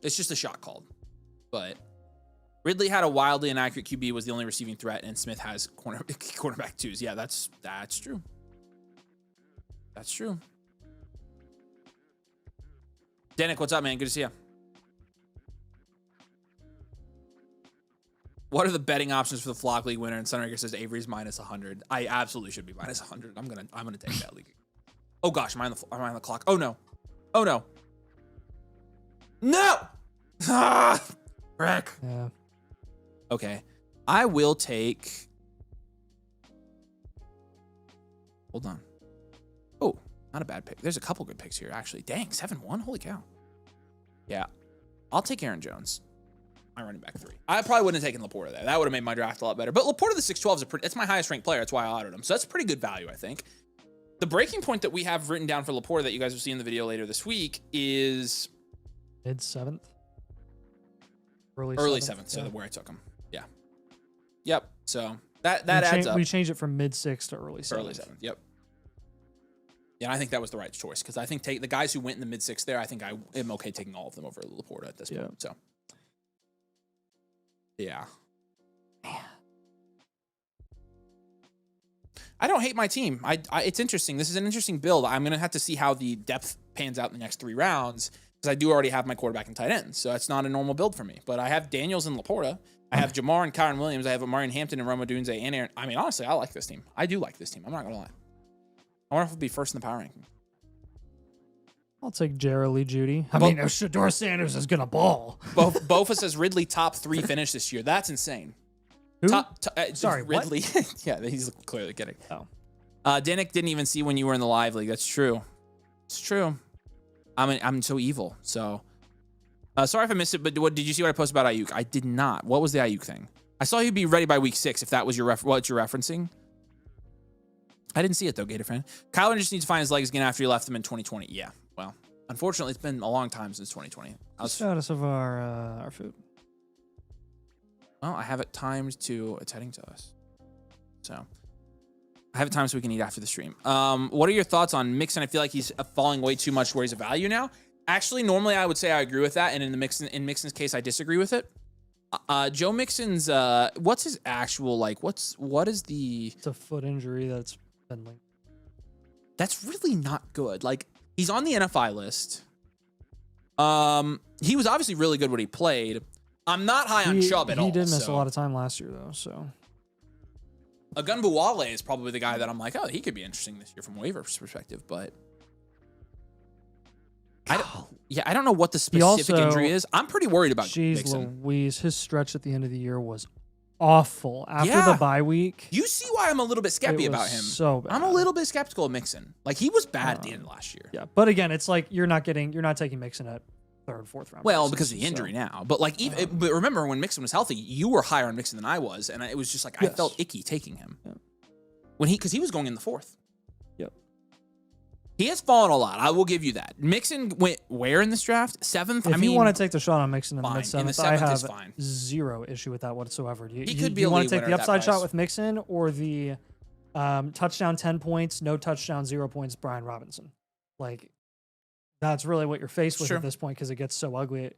it's just a shot called. But Ridley had a wildly inaccurate QB, was the only receiving threat, and Smith has cornerback 2s. Yeah, that's true. That's true. Danik, what's up, man? Good to see you. What are the betting options for the Flock League winner? And Sunraker says Avery's minus 100. I absolutely should be minus 100. I'm gonna take that league. Oh gosh, am I on the clock? Oh no. Oh no. No! Ah! Frick. Yeah. Okay. I will take. Hold on. Oh, not a bad pick. There's a couple good picks here, actually. Dang, 7-1? Holy cow. Yeah. I'll take Aaron Jones. My running back 3. I probably wouldn't have taken Laporta there. That would have made my draft a lot better. But Laporta, the 612, it's my highest ranked player. That's why I autoed him. So that's pretty good value, I think. The breaking point that we have written down for Laporta that you guys will see in the video later this week is Mid 7th. Early 7th, so where I took him. Yeah. Yep. So that adds up. We changed it from mid 6th to early 7th. Early 7th. Yep. Yeah, I think that was the right choice because I think the guys who went in the mid 6th there, I think I am okay taking all of them over Laporta at this point. So yeah. I don't hate my team. It's interesting. This is an interesting build. I'm gonna have to see how the depth pans out in the next 3 rounds because I do already have my quarterback and tight end, so it's not a normal build for me. But I have Daniels and Laporta. I have Jamar and Kyron Williams. I have Amari and Hampton and Roma Dunze and Aaron. I mean, honestly, I like this team. I do like this team. I'm not gonna lie. I wonder if it'll be first in the power ranking. I'll take Gerald Lee Judy. I mean, Shador Sanders is gonna ball. Bofa says Ridley top 3 finish this year. That's insane. Who? Sorry, Ridley. Yeah, he's clearly kidding. Oh. Danik didn't even see when you were in the live league. That's true. It's true. I'm so evil. So, sorry if I missed it, but did you see what I posted about Ayuk? I did not. What was the Ayuk thing? I saw he'd be ready by week 6. If that was what you're referencing. I didn't see it though, Gator fan. Kyler just needs to find his legs again after he left them in 2020. Yeah. Well, unfortunately, it's been a long time since 2020. Status of our food. Well, I have it timed to it's heading to us. So I have it timed so we can eat after the stream. What are your thoughts on Mixon? I feel like he's falling way too much where he's a value now. Actually, normally I would say I agree with that, and in Mixon's case, I disagree with it. Joe Mixon's what's his actual what is the? It's a foot injury that's been linked. That's really not good. Like he's on the NFI list. He was obviously really good when he played. I'm not high on Chubb at all. He did miss a lot of time last year, though. So Ogunbowale is probably the guy that I'm like, oh, he could be interesting this year from a waiver perspective. But I don't know what the specific injury is. I'm pretty worried about Mixon. Louise, his stretch at the end of the year was awful. After the bye week, you see why I'm a little bit skeptical about him. So bad. I'm a little bit skeptical of Mixon. Like he was bad at the end of last year. Yeah, but again, it's like you're not taking Mixon at 3rd, 4th round. Well, because of the injury now. But like, but remember when Mixon was healthy, you were higher on Mixon than I was, and it was just like I felt icky taking him because he was going in the 4th. Yep. He has fallen a lot. I will give you that. Mixon went where in this draft? 7th. If you want to take the shot on Mixon in the mid 7th, I have is fine. Zero issue with that whatsoever. He could be. You want to take the upside shot with Mixon or the touchdown 10 points, no touchdown 0 points, Brian Robinson. Like. That's really what you're faced with at this point because it gets so ugly.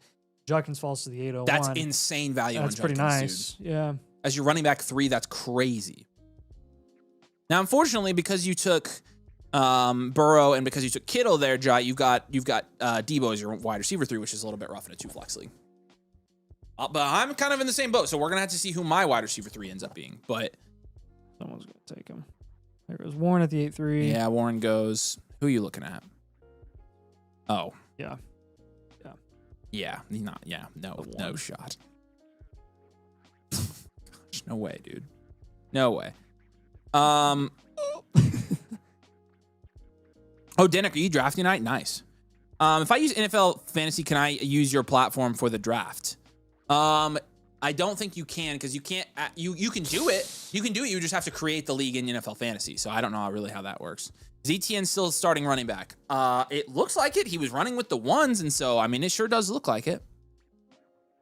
Judkins falls to the 801. That's insane value. That's pretty nice. Dude. Yeah. As your running back 3, that's crazy. Now, unfortunately, because you took Burrow and because you took Kittle there, Jai, you've got Debo as your wide receiver 3, which is a little bit rough in a 2 flex league. But I'm kind of in the same boat, so we're gonna have to see who my wide receiver 3 ends up being. But Someone's going to take him. There goes Warren at the 8-3. yeah, Warren goes. Who are you looking at? Oh, Yeah. yeah, he's not. Yeah, no shot. Gosh, no way, dude. No way. Oh, Denick, are you drafting tonight? Nice. If I use NFL Fantasy, can I use your platform for the draft? I don't think you can, because you can't. You can do it. You can do it. You just have to create the league in NFL Fantasy. So I don't know really how that works. Is ETN still starting running back? It looks like it. He was running with the ones, and so I mean, it sure does look like it.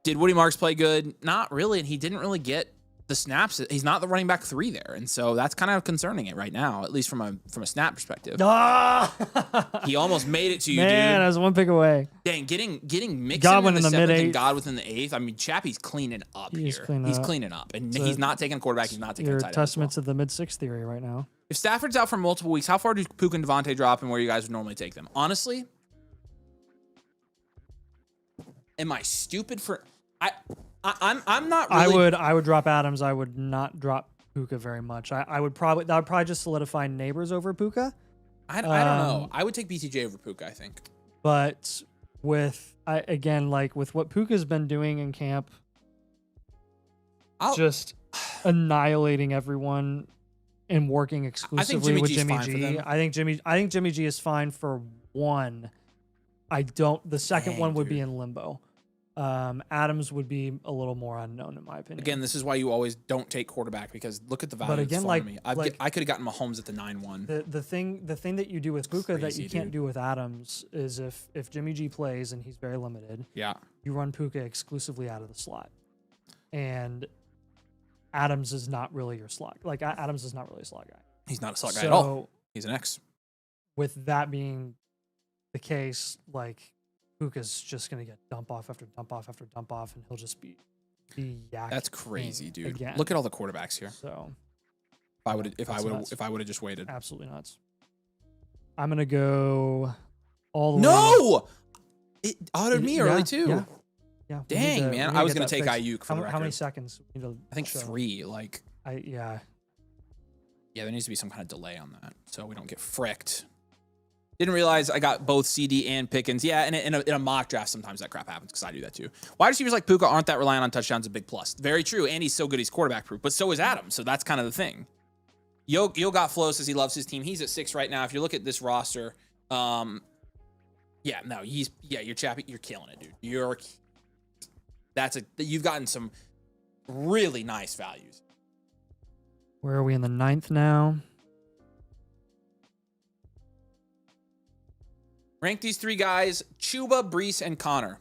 Did Woody Marks play good? Not really, and he didn't really get the snaps. He's not the running back 3 there, and so that's kind of concerning it right now, at least from a snap perspective. He almost made it to you, Man, dude. I was one pick away. Dang, getting Mixon Godwin in the in the 7th and mid-8th. Godwin in the 8th. I mean, Chappie's cleaning up He's here. cleaning He's up. cleaning up, and So he's not taking a quarterback. He's not taking Your a tight end. As well. testament to the mid-6 theory right now. If Stafford's out for multiple weeks, how far do Puka and Devontae drop, and where you guys would normally take them? Honestly, am I stupid for? I'm not really. I would drop Adams. I would not drop Puka very much. That would probably just solidify Neighbors over Puka. I don't know. I would take BTJ over Puka, I think. But with with what Puka's been doing in camp, just annihilating everyone and working exclusively with Jimmy G. I think Jimmy G is fine for one. The second one would be in limbo. Adams would be a little more unknown in my opinion. Again, this is why you always don't take quarterback, because look at the value. But again, I could have gotten Mahomes at the 9-1. The thing that you do with Puka that you can't dude. do with Adams is if Jimmy G plays and he's very limited, Yeah. you run Puka exclusively out of the slot, and Adams is not really your slot. Adams is not really a slot guy. He's not a slot guy at all. He's an X. With that being the case, Puka's just gonna get dump off after dump off after dump off, and he'll just be yak. That's crazy, dude. Again. Look at all the quarterbacks here. So If I would have just waited. absolutely nuts. I'm gonna go all the way. No, it autoed me Yeah, early too. Yeah. Yeah. we need Dang, to- man. we need I to was get gonna that take fixed. Ayuk for the How many record. seconds? We need to I think show? 3. Yeah. Yeah, there needs to be some kind of delay on that, so we don't get fricked. Didn't realize I got both CD and Pickens. Yeah, and in a mock draft, sometimes that crap happens because I do that too. Wide receivers like Puka aren't that reliant on touchdowns, a big plus. Very true, and he's so good he's quarterback proof, but so is Adams, so that's kind of the thing. Yo got flow, says he loves his team. He's at 6 right now. If you look at this roster, you're Chappie, you're killing it, dude. You've gotten some really nice values. Where are we in the 9th now? Rank these 3 guys: Chuba, Brees, and Connor.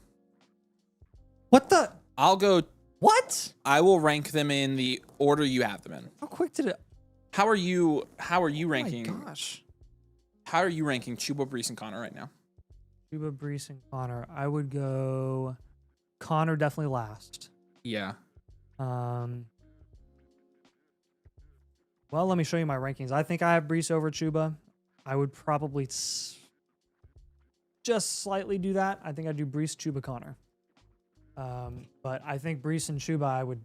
What the? I'll go. What? I will rank them in the order you have them in. How quick did it? How are you ranking? Oh my gosh. How are you ranking Chuba, Brees, and Connor right now? Chuba, Brees, and Connor. I would go Connor definitely last. Yeah. Well, let me show you my rankings. I think I have Brees over Chuba. I would probably just slightly do that. I think I'd do Brees, Chuba, Connor. But I think Brees and Chuba, I would,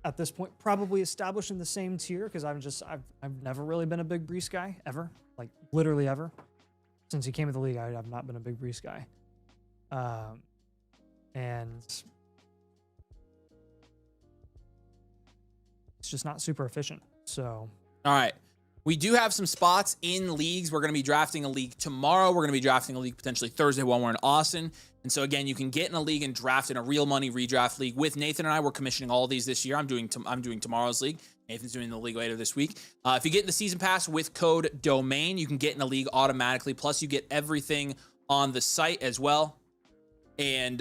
at this point, probably establish in the same tier because I've never really been a big Brees guy, ever. Like, literally ever. Since he came to the league, I have not been a big Brees guy. And it's just not super efficient. So, all right. We do have some spots in leagues. We're going to be drafting a league tomorrow. We're going to be drafting a league potentially Thursday while we're in Austin. And so, again, you can get in a league and draft in a real money redraft league with Nathan and I. We're commissioning all of these this year. I'm doing tomorrow's league. Nathan's doing the league later this week. If you get in the season pass with code DOMAIN, you can get in a league automatically. Plus, you get everything on the site as well. And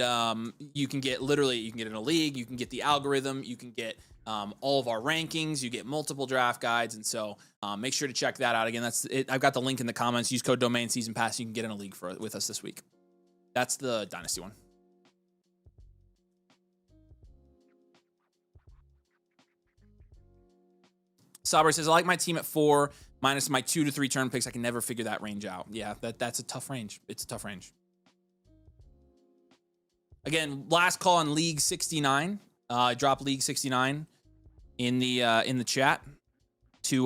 you can get in a league. You can get the algorithm. You can get all of our rankings. You get multiple draft guides. And so make sure to check that out. Again, that's it. I've got the link in the comments. Use code DOMAIN season pass. You can get in a league with us this week. That's the Dynasty one. Sabri says, I like my team at 4 minus my 2 to 3 turn picks. I can never figure that range out. Yeah, that's a tough range. It's a tough range. Again, last call on League 69. I dropped League 69 in the chat to